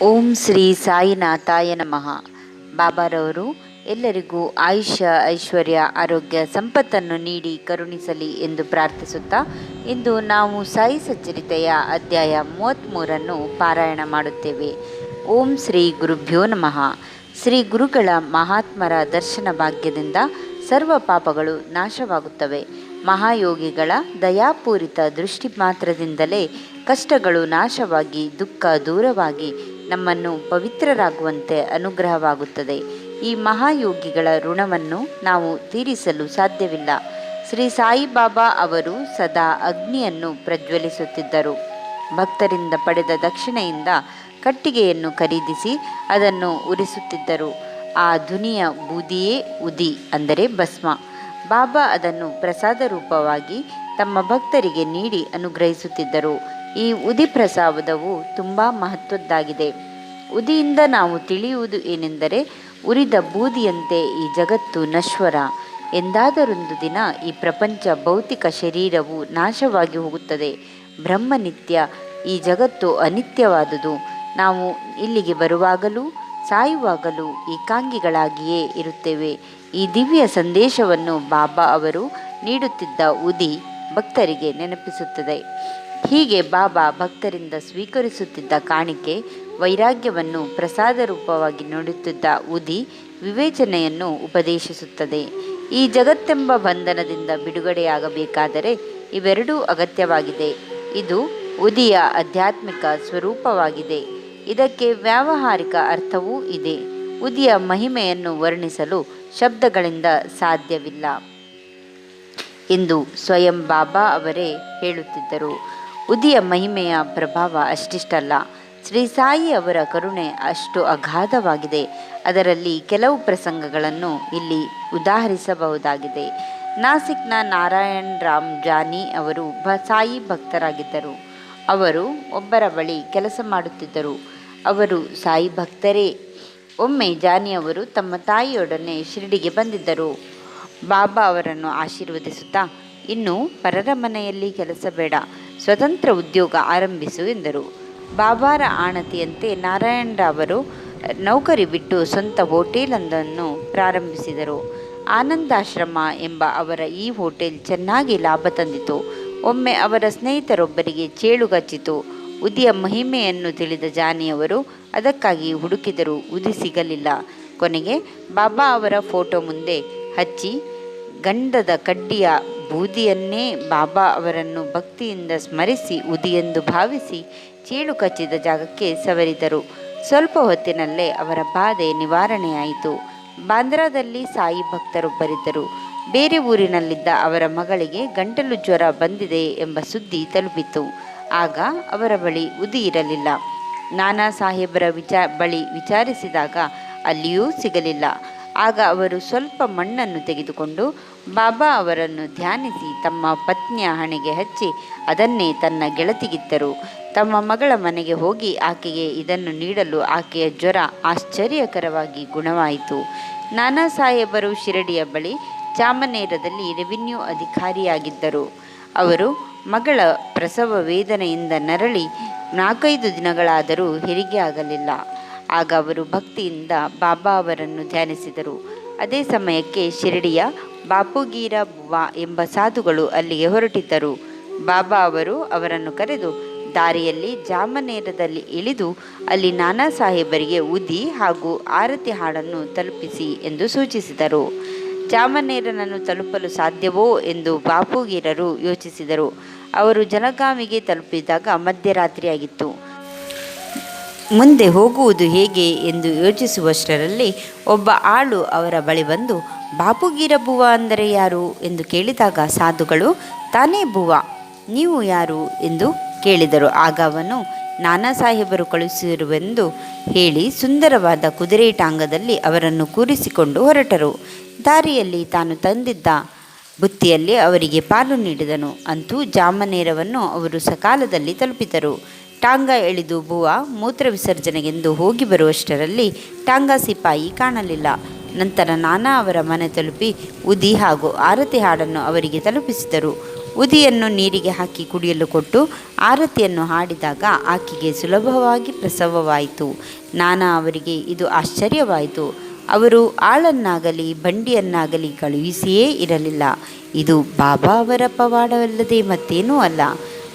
ಓಂ ಶ್ರೀ ಸಾಯಿನಾಥಾಯ ನಮಃ. ಬಾಬಾರವರು ಎಲ್ಲರಿಗೂ ಆಯುಷ್ಯ, ಐಶ್ವರ್ಯ, ಆರೋಗ್ಯ, ಸಂಪತ್ತನ್ನು ನೀಡಿ ಕರುಣಿಸಲಿ ಎಂದು ಪ್ರಾರ್ಥಿಸುತ್ತಾ ಇಂದು ನಾವು ಸಾಯಿ ಸಚ್ಚರಿತೆಯ ಅಧ್ಯಾಯ 33 ಪಾರಾಯಣ ಮಾಡುತ್ತೇವೆ. ಓಂ ಶ್ರೀ ಗುರುಭ್ಯೋ ನಮಃ. ಶ್ರೀ ಗುರುಗಳ ಮಹಾತ್ಮರ ದರ್ಶನ ಭಾಗ್ಯದಿಂದ ಸರ್ವ ಪಾಪಗಳು ನಾಶವಾಗುತ್ತವೆ. ಮಹಾಯೋಗಿಗಳ ದಯಾಪೂರಿತ ದೃಷ್ಟಿ ಮಾತ್ರದಿಂದಲೇ ಕಷ್ಟಗಳು ನಾಶವಾಗಿ ದುಃಖ ದೂರವಾಗಿ ನಮ್ಮನ್ನು ಪವಿತ್ರರಾಗುವಂತೆ ಅನುಗ್ರಹವಾಗುತ್ತದೆ. ಈ ಮಹಾಯೋಗಿಗಳ ಋಣವನ್ನು ನಾವು ತೀರಿಸಲು ಸಾಧ್ಯವಿಲ್ಲ. ಶ್ರೀ ಸಾಯಿಬಾಬಾ ಅವರು ಸದಾ ಅಗ್ನಿಯನ್ನು ಪ್ರಜ್ವಲಿಸುತ್ತಿದ್ದರು. ಭಕ್ತರಿಂದ ಪಡೆದ ದಕ್ಷಿಣೆಯಿಂದ ಕಟ್ಟಿಗೆಯನ್ನು ಖರೀದಿಸಿ ಅದನ್ನು ಉರಿಸುತ್ತಿದ್ದರು. ಆ ಧ್ವನಿಯ ಬೂದಿಯೇ ಉದಿ, ಅಂದರೆ ಭಸ್ಮ. ಬಾಬಾ ಅದನ್ನು ಪ್ರಸಾದ ರೂಪವಾಗಿ ತಮ್ಮ ಭಕ್ತರಿಗೆ ನೀಡಿ ಅನುಗ್ರಹಿಸುತ್ತಿದ್ದರು. ಈ ಉದಿ ಪ್ರಸಾದವು ತುಂಬ ಮಹತ್ವದ್ದಾಗಿದೆ. ಉದಿಯಿಂದ ನಾವು ತಿಳಿಯುವುದು ಏನೆಂದರೆ, ಉರಿದ ಬೂದಿಯಂತೆ ಈ ಜಗತ್ತು ನಶ್ವರ. ಎಂದಾದರೊಂದು ದಿನ ಈ ಪ್ರಪಂಚ ಭೌತಿಕ ಶರೀರವು ನಾಶವಾಗಿ ಹೋಗುತ್ತದೆ. ಬ್ರಹ್ಮ ನಿತ್ಯ, ಈ ಜಗತ್ತು ಅನಿತ್ಯವಾದುದು. ನಾವು ಇಲ್ಲಿಗೆ ಬರುವಾಗಲೂ ಸಾಯುವಾಗಲೂ ಏಕಾಂಗಿಗಳಾಗಿಯೇ ಇರುತ್ತೇವೆ. ಈ ದಿವ್ಯ ಸಂದೇಶವನ್ನು ಬಾಬಾ ಅವರು ನೀಡುತ್ತಿದ್ದ ಉದಿ ಭಕ್ತರಿಗೆ ನೆನಪಿಸುತ್ತದೆ. ಹೀಗೆ ಬಾಬಾ ಭಕ್ತರಿಂದ ಸ್ವೀಕರಿಸುತ್ತಿದ್ದ ಕಾಣಿಕೆ ವೈರಾಗ್ಯವನ್ನು ಪ್ರಸಾದ ರೂಪವಾಗಿ ನೀಡುತ್ತಿದ್ದ ಉದಿ ವಿವೇಚನೆಯನ್ನು ಉಪದೇಶಿಸುತ್ತದೆ. ಈ ಜಗತ್ತೆಂಬ ಬಂಧನದಿಂದ ಬಿಡುಗಡೆಯಾಗಬೇಕಾದರೆ ಇವೆರಡೂ ಅಗತ್ಯವಾಗಿದೆ. ಇದು ಉದಿಯ ಆಧ್ಯಾತ್ಮಿಕ ಸ್ವರೂಪವಾಗಿದೆ. ಇದಕ್ಕೆ ವ್ಯಾವಹಾರಿಕ ಅರ್ಥವೂ ಇದೆ. ಉದಿಯ ಮಹಿಮೆಯನ್ನು ವರ್ಣಿಸಲು ಶಬ್ದಗಳಿಂದ ಸಾಧ್ಯವಿಲ್ಲ ಎಂದು ಸ್ವಯಂ ಬಾಬಾ ಅವರೇ ಹೇಳುತ್ತಿದ್ದರು. ಉದಿಯ ಮಹಿಮೆಯ ಪ್ರಭಾವ ಅಷ್ಟಿಷ್ಟಲ್ಲ. ಶ್ರೀ ಸಾಯಿ ಅವರ ಕರುಣೆ ಅಷ್ಟು ಅಗಾಧವಾಗಿದೆ. ಅದರಲ್ಲಿ ಕೆಲವು ಪ್ರಸಂಗಗಳನ್ನು ಇಲ್ಲಿ ಉದಾಹರಿಸಬಹುದಾಗಿದೆ. ನಾಸಿಕ್ನ ನಾರಾಯಣ್ ರಾಮ್ ಜಾನಿ ಅವರು ಸಾಯಿ ಭಕ್ತರಾಗಿದ್ದರು. ಅವರು ಒಬ್ಬರ ಬಳಿ ಕೆಲಸ ಮಾಡುತ್ತಿದ್ದರು. ಅವರು ಸಾಯಿ ಭಕ್ತರೇ. ಒಮ್ಮೆ ಜಾನಿಯವರು ತಮ್ಮ ತಾಯಿಯೊಡನೆ ಶಿರಡಿಗೆ ಬಂದಿದ್ದರು. ಬಾಬಾ ಅವರನ್ನು ಆಶೀರ್ವದಿಸುತ್ತಾ, ಇನ್ನು ಪರರ ಮನೆಯಲ್ಲಿ ಕೆಲಸ ಬೇಡ, ಸ್ವತಂತ್ರ ಉದ್ಯೋಗ ಆರಂಭಿಸು ಎಂದರು. ಬಾಬಾರ ಆಣತಿಯಂತೆ ನಾರಾಯಣರಾವರು ನೌಕರಿ ಬಿಟ್ಟು ಸ್ವಂತ ಹೋಟೆಲೊಂದನ್ನು ಪ್ರಾರಂಭಿಸಿದರು. ಆನಂದಾಶ್ರಮ ಎಂಬ ಅವರ ಈ ಹೋಟೆಲ್ ಚೆನ್ನಾಗಿ ಲಾಭ ತಂದಿತು. ಒಮ್ಮೆ ಅವರ ಸ್ನೇಹಿತರೊಬ್ಬರಿಗೆ ಚೇಳುಗಚ್ಚಿತು. ಉದಿಯ ಮಹಿಮೆಯನ್ನು ತಿಳಿದ ಜಾನಿಯವರು ಅದಕ್ಕಾಗಿ ಹುಡುಕಿದರು. ಉದಿ ಸಿಗಲಿಲ್ಲ. ಕೊನೆಗೆ ಬಾಬಾ ಅವರ ಫೋಟೋ ಮುಂದೆ ಹಚ್ಚಿ ಗಂಧದ ಕಡ್ಡಿಯ ಬೂದಿಯನ್ನೇ ಬಾಬಾ ಅವರನ್ನು ಭಕ್ತಿಯಿಂದ ಸ್ಮರಿಸಿ ಉದಿಯೆಂದು ಭಾವಿಸಿ ಚೇಳು ಕಚ್ಚಿದ ಜಾಗಕ್ಕೆ ಸವರಿದರು. ಸ್ವಲ್ಪ ಹೊತ್ತಿನಲ್ಲೇ ಅವರ ಬಾಧೆ ನಿವಾರಣೆಯಾಯಿತು. ಬಾಂದ್ರಾದಲ್ಲಿ ಸಾಯಿ ಭಕ್ತರೊಬ್ಬರಿದ್ದರು. ಬೇರೆ ಊರಿನಲ್ಲಿದ್ದ ಅವರ ಮಗಳಿಗೆ ಗಂಟಲು ಜ್ವರ ಬಂದಿದೆ ಎಂಬ ಸುದ್ದಿ ತಲುಪಿತು. ಆಗ ಅವರ ಬಳಿ ಉದಿ ಇರಲಿಲ್ಲ. ನಾನಾ ಸಾಹೇಬರ ಬಳಿ ವಿಚಾರಿಸಿದಾಗ ಅಲ್ಲಿಯೂ ಸಿಗಲಿಲ್ಲ. ಆಗ ಅವರು ಸ್ವಲ್ಪ ಮಣ್ಣನ್ನು ತೆಗೆದುಕೊಂಡು ಬಾಬಾ ಅವರನ್ನು ಧ್ಯಾನಿಸಿ ತಮ್ಮ ಪತ್ನಿಯ ಹಣೆಗೆ ಹಚ್ಚಿ ಅದನ್ನೇ ತನ್ನ ಗೆಳತಿಗಿತ್ತರು. ತಮ್ಮ ಮಗಳ ಮನೆಗೆ ಹೋಗಿ ಆಕೆಗೆ ಇದನ್ನು ನೀಡಲು ಆಕೆಯ ಜ್ವರ ಆಶ್ಚರ್ಯಕರವಾಗಿ ಗುಣವಾಯಿತು. ನಾನಾ ಸಾಹೇಬರು ಶಿರಡಿಯ ಬಳಿ ಚಾಮನೇರದಲ್ಲಿ ರೆವಿನ್ಯೂ ಅಧಿಕಾರಿಯಾಗಿದ್ದರು. ಅವರು ಮಗಳ ಪ್ರಸವ ವೇದನೆಯಿಂದ ನರಳಿ 4-5 ದಿನಗಳಾದರೂ ಹೆರಿಗೆ ಆಗಲಿಲ್ಲ. ಆಗ ಅವರು ಭಕ್ತಿಯಿಂದ ಬಾಬಾ ಅವರನ್ನು ಧ್ಯಾನಿಸಿದರು. ಅದೇ ಸಮಯಕ್ಕೆ ಶಿರಡಿಯ ಬಾಪುಗೀರ ಬುವಾ ಎಂಬ ಸಾಧುಗಳು ಅಲ್ಲಿಗೆ ಹೊರಟಿದ್ದರು. ಬಾಬಾ ಅವರು ಅವರನ್ನು ಕರೆದು ದಾರಿಯಲ್ಲಿ ಜಾಮನೇರದಲ್ಲಿ ಇಳಿದು ಅಲ್ಲಿ ನಾನಾ ಸಾಹೇಬರಿಗೆ ಉದಿ ಹಾಗೂ ಆರತಿ ಹಾಡನ್ನು ತಲುಪಿಸಿ ಎಂದು ಸೂಚಿಸಿದರು. ಜಾಮನೇರನನ್ನು ತಲುಪಲು ಸಾಧ್ಯವೋ ಎಂದು ಬಾಪುಗೀರರು ಯೋಚಿಸಿದರು. ಅವರು ಜಲಗಾವಿಗೆ ತಲುಪಿದಾಗ ಮಧ್ಯರಾತ್ರಿಯಾಗಿತ್ತು. ಮುಂದೆ ಹೋಗುವುದು ಹೇಗೆ ಎಂದು ಯೋಚಿಸುವಷ್ಟರಲ್ಲಿ ಒಬ್ಬ ಆಳು ಅವರ ಬಳಿ ಬಂದು, ಬಾಪುಗೀರ ಬುವ ಅಂದರೆ ಯಾರು ಎಂದು ಕೇಳಿದಾಗ ಸಾಧುಗಳು, ತಾನೇ ಬುವ, ನೀವು ಯಾರು ಎಂದು ಕೇಳಿದರು. ಆಗ ಅವನು ನಾನಾ ಸಾಹೇಬರು ಕಳುಹಿಸಿರುವೆಂದು ಹೇಳಿ ಸುಂದರವಾದ ಕುದುರೆ ಟಾಂಗದಲ್ಲಿ ಅವರನ್ನು ಕೂರಿಸಿಕೊಂಡು ಹೊರಟರು. ದಾರಿಯಲ್ಲಿ ತಾನು ತಂದಿದ್ದ ಬುತ್ತಿಯಲ್ಲಿ ಅವರಿಗೆ ಪಾಲು ನೀಡಿದನು. ಅಂತೂ ಜಾಮನೇರವನ್ನು ಅವರು ಸಕಾಲದಲ್ಲಿ ತಲುಪಿದರು. ಟಾಂಗ ಎಳೆದು ಬುವ ಮೂತ್ರ ವಿಸರ್ಜನೆಗೆಂದು ಹೋಗಿ ಬರುವಷ್ಟರಲ್ಲಿ ಟಾಂಗ ಸಿಪಾಯಿ ಕಾಣಲಿಲ್ಲ. ನಂತರ ನಾನಾ ಅವರ ಮನೆ ತಲುಪಿ ಉದಿ ಹಾಗೂ ಆರತಿ ಹಾಡನ್ನು ಅವರಿಗೆ ತಲುಪಿಸಿದರು. ಉದಿಯನ್ನು ನೀರಿಗೆ ಹಾಕಿ ಕುಡಿಯಲು ಕೊಟ್ಟು ಆರತಿಯನ್ನು ಹಾಡಿದಾಗ ಆಕೆಗೆ ಸುಲಭವಾಗಿ ಪ್ರಸವವಾಯಿತು. ನಾನಾ ಅವರಿಗೆ ಇದು ಆಶ್ಚರ್ಯವಾಯಿತು. ಅವರು ಆಳನ್ನಾಗಲಿ ಬಂಡಿಯನ್ನಾಗಲಿ ಕಳುಹಿಸಿಯೇ ಇರಲಿಲ್ಲ. ಇದು ಬಾಬಾ ಅವರ ಪವಾಡವಲ್ಲದೆ ಮತ್ತೇನೂ ಅಲ್ಲ.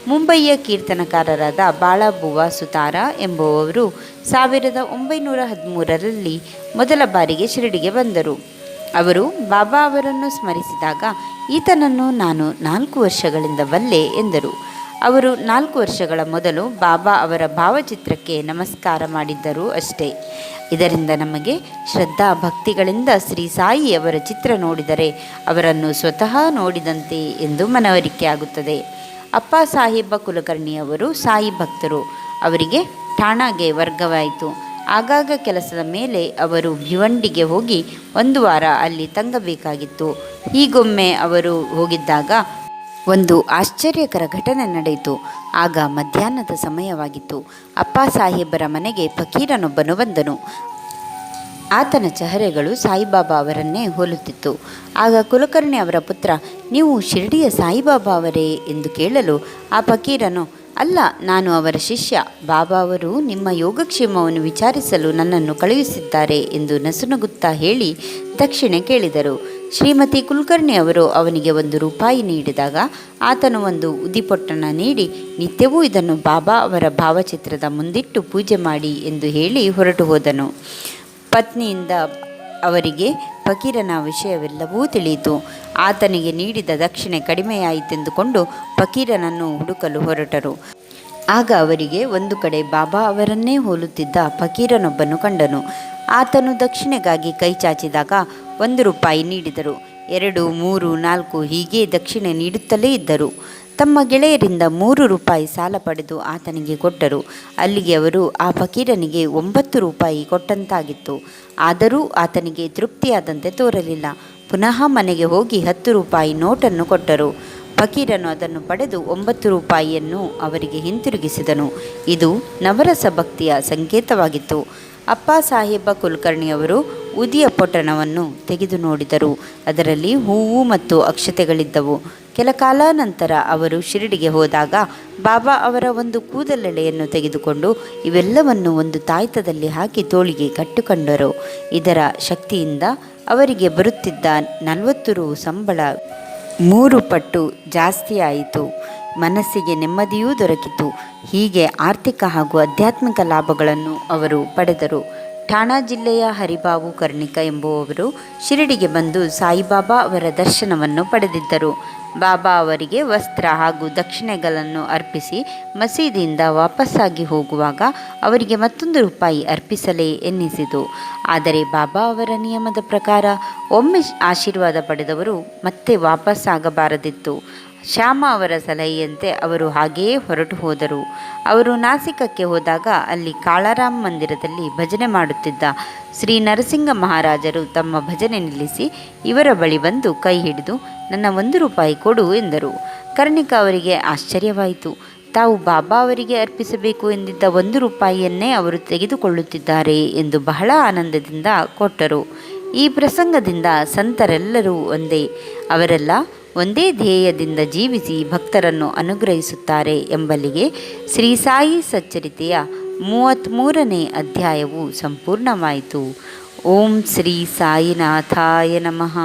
ಮುಂಬಯಿಯ ಕೀರ್ತನಕಾರರಾದ ಬಾಳಾಬುವಾ ಸುತಾರ ಎಂಬುವವರು 1913ರಲ್ಲಿ ಮೊದಲ ಬಾರಿಗೆ ಶಿರಡಿಗೆ ಬಂದರು. ಅವರು ಬಾಬಾ ಅವರನ್ನು ಸ್ಮರಿಸಿದಾಗ ಈತನನ್ನು ನಾನು 4 ವರ್ಷಗಳಿಂದ ಬಲ್ಲೆ ಎಂದರು. ಅವರು 4 ವರ್ಷಗಳ ಮೊದಲು ಬಾಬಾ ಅವರ ಭಾವಚಿತ್ರಕ್ಕೆ ನಮಸ್ಕಾರ ಮಾಡಿದ್ದರು ಅಷ್ಟೇ. ಇದರಿಂದ ನಮಗೆ ಶ್ರದ್ಧಾ ಭಕ್ತಿಗಳಿಂದ ಶ್ರೀ ಸಾಯಿ ಅವರ ಚಿತ್ರ ನೋಡಿದರೆ ಅವರನ್ನು ಸ್ವತಃ ನೋಡಿದಂತೆ ಎಂದು ಮನವರಿಕೆ ಆಗುತ್ತದೆ. ಅಪ್ಪ ಸಾಹೇಬ ಕುಲಕರ್ಣಿಯವರು ಸಾಯಿ ಭಕ್ತರು. ಅವರಿಗೆ ಠಾಣಾಗೆ ವರ್ಗವಾಯಿತು. ಆಗಾಗ ಕೆಲಸದ ಮೇಲೆ ಅವರು ಭಿವಂಡಿಗೆ ಹೋಗಿ 1 ವಾರ ಅಲ್ಲಿ ತಂಗಬೇಕಾಗಿತ್ತು. ಹೀಗೊಮ್ಮೆ ಅವರು ಹೋಗಿದ್ದಾಗ ಒಂದು ಆಶ್ಚರ್ಯಕರ ಘಟನೆ ನಡೆಯಿತು. ಆಗ ಮಧ್ಯಾಹ್ನದ ಸಮಯವಾಗಿತ್ತು. ಅಪ್ಪ ಸಾಹೇಬರ ಮನೆಗೆ ಫಕೀರನೊಬ್ಬನು ಬಂದನು. ಆತನ ಚಹರೆಗಳು ಸಾಯಿಬಾಬಾ ಅವರನ್ನೇ ಹೋಲುತ್ತಿತ್ತು. ಆಗ ಕುಲಕರ್ಣಿ ಅವರ ಪುತ್ರ, ನೀವು ಶಿರಡಿಯ ಸಾಯಿಬಾಬಾ ಅವರೇ ಎಂದು ಕೇಳಲು ಆ ಫಕೀರನು, ಅಲ್ಲ, ನಾನು ಅವರ ಶಿಷ್ಯ. ಬಾಬಾ ಅವರು ನಿಮ್ಮ ಯೋಗಕ್ಷೇಮವನ್ನು ವಿಚಾರಿಸಲು ನನ್ನನ್ನು ಕಳುಹಿಸಿದ್ದಾರೆ ಎಂದು ನಸುನಗುತ್ತಾ ಹೇಳಿ ದಕ್ಷಿಣೆ ಕೇಳಿದರು. ಶ್ರೀಮತಿ ಕುಲಕರ್ಣಿ ಅವರು ಅವನಿಗೆ 1 ರೂಪಾಯಿ ನೀಡಿದಾಗ ಆತನು ಒಂದು ಉದಿಪೊಟ್ಟಣ ನೀಡಿ, ನಿತ್ಯವೂ ಇದನ್ನು ಬಾಬಾ ಅವರ ಭಾವಚಿತ್ರದ ಮುಂದಿಟ್ಟು ಪೂಜೆ ಮಾಡಿ ಎಂದು ಹೇಳಿ ಹೊರಟು ಹೋದನು. ಪತ್ನಿಯಿಂದ ಅವರಿಗೆ ಫಕೀರನ ವಿಷಯವೆಲ್ಲವೂ ತಿಳಿಯಿತು. ಆತನಿಗೆ ನೀಡಿದ ದಕ್ಷಿಣೆ ಕಡಿಮೆಯಾಯಿತೆಂದುಕೊಂಡು ಫಕೀರನನ್ನು ಹುಡುಕಲು ಹೊರಟರು. ಆಗ ಅವರಿಗೆ ಒಂದು ಕಡೆ ಬಾಬಾ ಅವರನ್ನೇ ಹೋಲುತ್ತಿದ್ದ ಫಕೀರನೊಬ್ಬನು ಕಂಡನು. ಆತನು ದಕ್ಷಿಣೆಗಾಗಿ ಕೈ ಚಾಚಿದಾಗ 1 ರೂಪಾಯಿ ನೀಡಿದರು. 2, 3, 4 ಹೀಗೆ ದಕ್ಷಿಣೆ ನೀಡುತ್ತಲೇ ಇದ್ದರು. ತಮ್ಮ ಗೆಳೆಯರಿಂದ 3 ರೂಪಾಯಿ ಸಾಲ ಪಡೆದು ಆತನಿಗೆ ಕೊಟ್ಟರು. ಅಲ್ಲಿಗೆ ಅವರು ಆ ಫಕೀರನಿಗೆ 9 ರೂಪಾಯಿ ಕೊಟ್ಟಂತಾಗಿತ್ತು. ಆದರೂ ಆತನಿಗೆ ತೃಪ್ತಿಯಾದಂತೆ ತೋರಲಿಲ್ಲ. ಪುನಃ ಮನೆಗೆ ಹೋಗಿ 10 ರೂಪಾಯಿ ನೋಟನ್ನು ಕೊಟ್ಟರು. ಫಕೀರನು ಅದನ್ನು ಪಡೆದು 9 ರೂಪಾಯಿಯನ್ನು ಅವರಿಗೆ ಹಿಂತಿರುಗಿಸಿದನು. ಇದು ನವರಸ ಭಕ್ತಿಯ ಸಂಕೇತವಾಗಿತ್ತು. ಅಪ್ಪ ಸಾಹೇಬ ಕುಲಕರ್ಣಿಯವರು ಉದಿಯ ಪೊಟ್ಟಣವನ್ನು ತೆಗೆದು ನೋಡಿದರು. ಅದರಲ್ಲಿ ಹೂವು ಮತ್ತು ಅಕ್ಷತೆಗಳಿದ್ದವು. ಕೆಲಕಾಲ ನಂತರ ಅವರು ಶಿರಡಿಗೆ ಹೋದಾಗ ಬಾಬಾ ಅವರ ಒಂದು ಕೂದಲೆಳೆಯನ್ನು ತೆಗೆದುಕೊಂಡು ಇವೆಲ್ಲವನ್ನು ಒಂದು ತಾಯ್ತದಲ್ಲಿ ಹಾಕಿ ತೋಳಿಗೆ ಕಟ್ಟಿಕೊಂಡರು. ಇದರ ಶಕ್ತಿಯಿಂದ ಅವರಿಗೆ ಬರುತ್ತಿದ್ದ 40 ರು ಸಂಬಳ 3 ಪಟ್ಟು ಜಾಸ್ತಿಯಾಯಿತು. ಮನಸ್ಸಿಗೆ ನೆಮ್ಮದಿಯೂ ದೊರಕಿತು. ಹೀಗೆ ಆರ್ಥಿಕ ಹಾಗೂ ಆಧ್ಯಾತ್ಮಿಕ ಲಾಭಗಳನ್ನು ಅವರು ಪಡೆದರು. ಠಾಣಾ ಜಿಲ್ಲೆಯ ಹರಿಬಾಬು ಕರ್ಣಿಕ ಎಂಬುವವರು ಶಿರಡಿಗೆ ಬಂದು ಸಾಯಿಬಾಬಾ ಅವರ ದರ್ಶನವನ್ನು ಪಡೆದಿದ್ದರು. ಬಾಬಾ ಅವರಿಗೆ ವಸ್ತ್ರ ಹಾಗೂ ದಕ್ಷಿಣೆಗಳನ್ನು ಅರ್ಪಿಸಿ ಮಸೀದಿಯಿಂದ ವಾಪಸ್ಸಾಗಿ ಹೋಗುವಾಗ ಅವರಿಗೆ 1 ರೂಪಾಯಿ ಅರ್ಪಿಸಲೇ ಎನ್ನಿಸಿತು. ಆದರೆ ಬಾಬಾ ಅವರ ನಿಯಮದ ಪ್ರಕಾರ ಒಮ್ಮೆ ಆಶೀರ್ವಾದ ಪಡೆದವರು ಮತ್ತೆ ವಾಪಸ್ಸಾಗಬಾರದಿತ್ತು. ಶ್ಯಾಮ ಅವರ ಸಲಹೆಯಂತೆ ಅವರು ಹಾಗೆಯೇ ಹೊರಟು ಹೋದರು. ಅವರು ನಾಸಿಕಕ್ಕೆ ಹೋದಾಗ ಅಲ್ಲಿ ಕಾಳಾರಾಮ್ ಮಂದಿರದಲ್ಲಿ ಭಜನೆ ಮಾಡುತ್ತಿದ್ದ ಶ್ರೀ ನರಸಿಂಗ ಮಹಾರಾಜರು ತಮ್ಮ ಭಜನೆ ನಿಲ್ಲಿಸಿ ಇವರ ಬಳಿ ಬಂದು ಕೈ ಹಿಡಿದು, ನನ್ನ 1 ರೂಪಾಯಿ ಕೊಡು ಎಂದರು. ಕರ್ಣಿಕ ಅವರಿಗೆ ಆಶ್ಚರ್ಯವಾಯಿತು. ತಾವು ಬಾಬಾ ಅವರಿಗೆ ಅರ್ಪಿಸಬೇಕು ಎಂದಿದ್ದ 1 ರೂಪಾಯಿಯನ್ನೇ ಅವರು ತೆಗೆದುಕೊಳ್ಳುತ್ತಿದ್ದಾರೆ ಎಂದು ಬಹಳ ಆನಂದದಿಂದ ಕೊಟ್ಟರು. ಈ ಪ್ರಸಂಗದಿಂದ ಸಂತರೆಲ್ಲರೂ ಒಂದೇ, ಅವರೆಲ್ಲ ಒಂದೇ ಧ್ಯೇಯದಿಂದ ಜೀವಿಸಿ ಭಕ್ತರನ್ನು ಅನುಗ್ರಹಿಸುತ್ತಾರೆ ಎಂಬಲ್ಲಿಗೆ ಶ್ರೀ ಸಾಯಿ ಸಚ್ಚರಿತೆಯ 33ನೇ ಅಧ್ಯಾಯವು ಸಂಪೂರ್ಣವಾಯಿತು. ಓಂ ಶ್ರೀ ಸಾಯಿನಾಥಾಯ ನಮಃ.